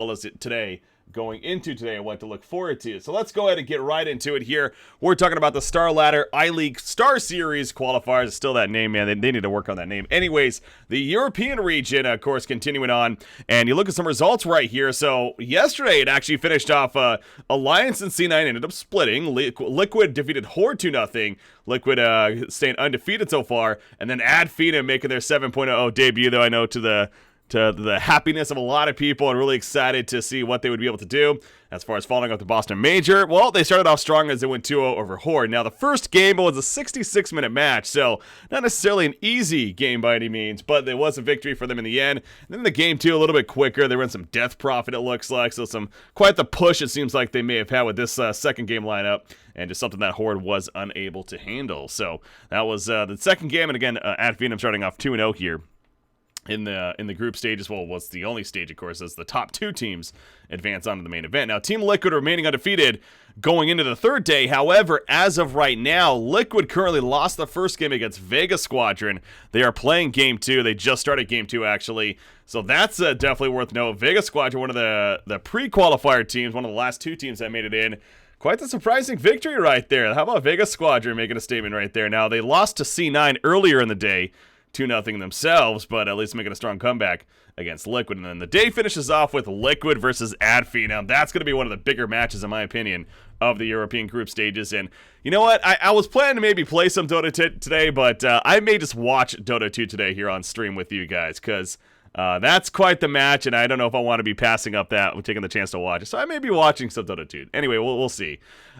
well as today, going into today, and what to look forward to. So let's go ahead and get right into it here. We're talking about the Star Ladder I-League Star Series qualifiers. It's still that name, man. They need to work on that name. Anyways, the European region, of course, continuing on. And you look at some results right here. So yesterday, it actually finished off Alliance and C9 ended up splitting. Liquid defeated Horde 2-0. Liquid staying undefeated so far. And then Adfina making their 7.0 debut, though I know to the happiness of a lot of people, and really excited to see what they would be able to do. As far as following up the Boston Major, well, they started off strong as they went 2-0 over Horde. Now, the first game was a 66-minute match, so not necessarily an easy game by any means, but there was a victory for them in the end. And then the game 2, a little bit quicker. They ran some Death Profit, it looks like, so quite the push it seems like they may have had with this second game lineup, and just something that Horde was unable to handle. So that was the second game, and again, at Venom starting off 2-0 here. In the group stages, well, was the only stage, of course, as the top two teams advance on to the main event. Now, Team Liquid remaining undefeated going into the third day. However, as of right now, Liquid currently lost the first game against Vega Squadron. They are playing Game 2. They just started Game 2, actually. So that's definitely worth noting. Vega Squadron, one of the pre-qualifier teams, one of the last two teams that made it in. Quite the surprising victory right there. How about Vega Squadron making a statement right there? Now, they lost to C9 earlier in the day, 2-0 themselves, but at least making a strong comeback against Liquid. And then the day finishes off with Liquid versus Adfi. Now, that's going to be one of the bigger matches, in my opinion, of the European group stages. And you know what? I was planning to maybe play some Dota today, but I may just watch Dota 2 today here on stream with you guys, because that's quite the match, and I don't know if I want to be passing up that, taking the chance to watch it. So I may be watching some Dota 2. Anyway, we'll see.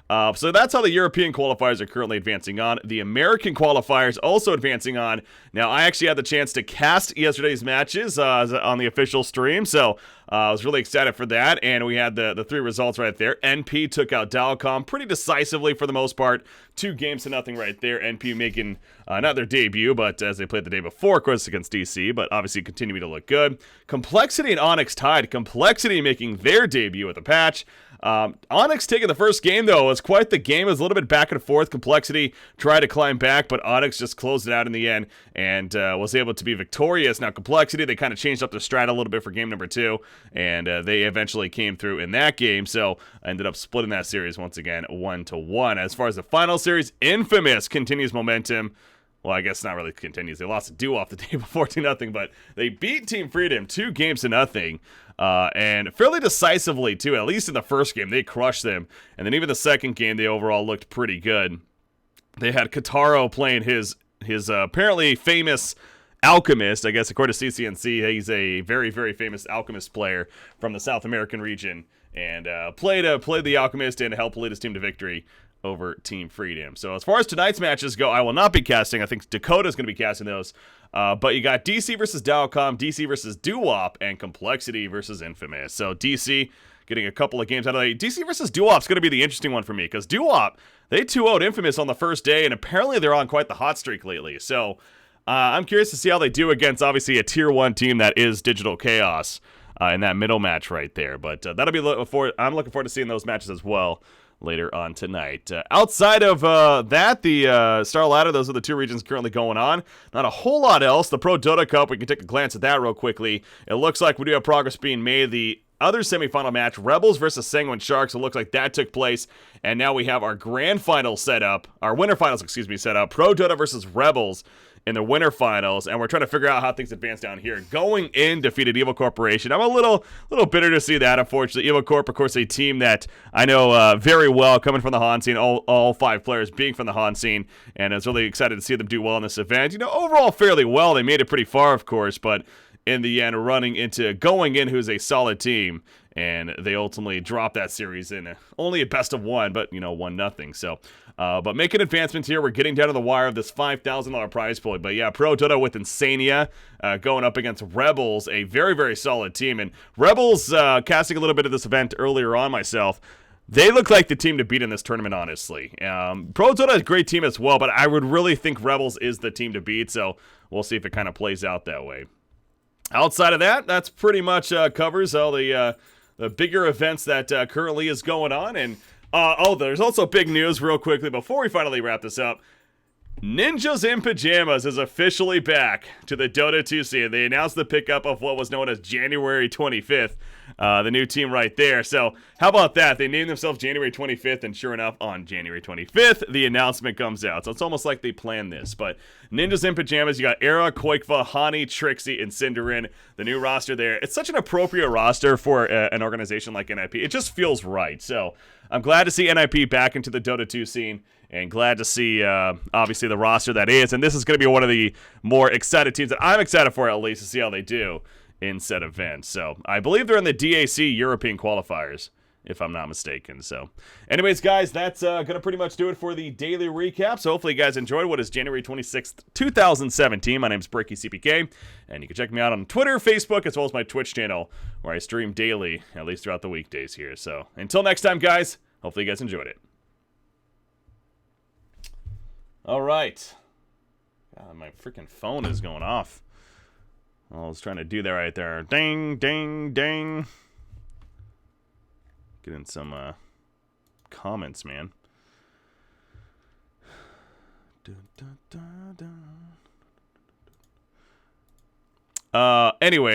So that's how the European qualifiers are currently advancing on. The American qualifiers also advancing on. Now, I actually had the chance to cast yesterday's matches on the official stream, so I was really excited for that, and we had the three results right there. NP took out Dalcom pretty decisively for the most part. 2-0 right there. NP making not their debut, but as they played the day before, of course, against DC, but obviously continuing to look good. Complexity and Onyx tied. Complexity making their debut with a patch. Onyx taking the first game, though, was quite the game. It was a little bit back and forth. Complexity tried to climb back, but Onyx just closed it out in the end and was able to be victorious. Now, Complexity, they kind of changed up their strat a little bit for game number 2, and they eventually came through in that game, so ended up splitting that series once again 1-1. As far as the final series, Infamous continues momentum. Well, I guess not really continues. They lost a duo off the day before 2-0, but they beat Team Freedom 2-0. And fairly decisively, too. At least in the first game, they crushed them. And then even the second game, they overall looked pretty good. They had Kataro playing his apparently famous Alchemist. I guess according to CCNC, he's a very, very famous Alchemist player from the South American region. And played the Alchemist and helped lead his team to victory over Team Freedom. So as far as tonight's matches go, I will not be casting. I think Dakota's going to be casting those. But you got DC versus Dalcom, DC versus Duop, and Complexity versus Infamous. So DC getting a couple of games out of that. DC versus Duop's going to be the interesting one for me, because Duop, they 2-0'd Infamous on the first day, and apparently they're on quite the hot streak lately. So I'm curious to see how they do against, obviously, a Tier 1 team that is Digital Chaos in that middle match right there. But that'll be I'm looking forward to seeing those matches as well later on tonight. Outside of that, the Star Ladder, those are the two regions currently going on. Not a whole lot else. The Pro Dota Cup, we can take a glance at that real quickly. It looks like we do have progress being made. The other semifinal match, Rebels versus Sanguine Sharks, it looks like that took place. And now we have our grand final set up, our winter finals, set up. Pro Dota versus Rebels in the winter finals, and we're trying to figure out how things advance down here. Going in, defeated Evil Corporation. I'm a little bitter to see that, unfortunately. Evil Corp, of course, a team that I know very well, coming from the Han scene, all 5 players being from the Han scene, and I was really excited to see them do well in this event. You know, overall fairly well. They made it pretty far, of course, but in the end, running into Going In, who's a solid team, and they ultimately dropped that series in only a best of 1, but, 1-0. So, but making advancements here. We're getting down to the wire of this $5,000 prize pool. But yeah, Pro Dota with Insania going up against Rebels, a very, very solid team. And Rebels, casting a little bit of this event earlier on myself, they look like the team to beat in this tournament, honestly. Pro Dota is a great team as well, but I would really think Rebels is the team to beat. So we'll see if it kind of plays out that way. Outside of that, that's pretty much covers all the bigger events that currently is going on. And there's also big news real quickly before we finally wrap this up. Ninjas in Pajamas is officially back to the Dota 2 scene. They announced the pickup of what was known as January 25th. the new team right there. So how about that? They named themselves January 25th, and sure enough, on January 25th, the announcement comes out. So it's almost like they planned this. But Ninjas in Pajamas, you got Era, Koikva, Hani, Trixie, and Cinderin. The new roster there. It's such an appropriate roster for an organization like NIP. It just feels right. So I'm glad to see NIP back into the Dota 2 scene. And glad to see, obviously, the roster that is. And this is going to be one of the more excited teams that I'm excited for, at least, to see how they do in said event. So I believe they're in the DAC European qualifiers, if I'm not mistaken. So anyways, guys, that's going to pretty much do it for the daily recap. So hopefully you guys enjoyed what is January 26th, 2017. My name is BreakyCPK, and you can check me out on Twitter, Facebook, as well as my Twitch channel, where I stream daily, at least throughout the weekdays here. So until next time, guys, hopefully you guys enjoyed it. All right. God, my freaking phone is going off. I was trying to do that right there. Ding, ding, ding. Get in some comments, man. Anyway.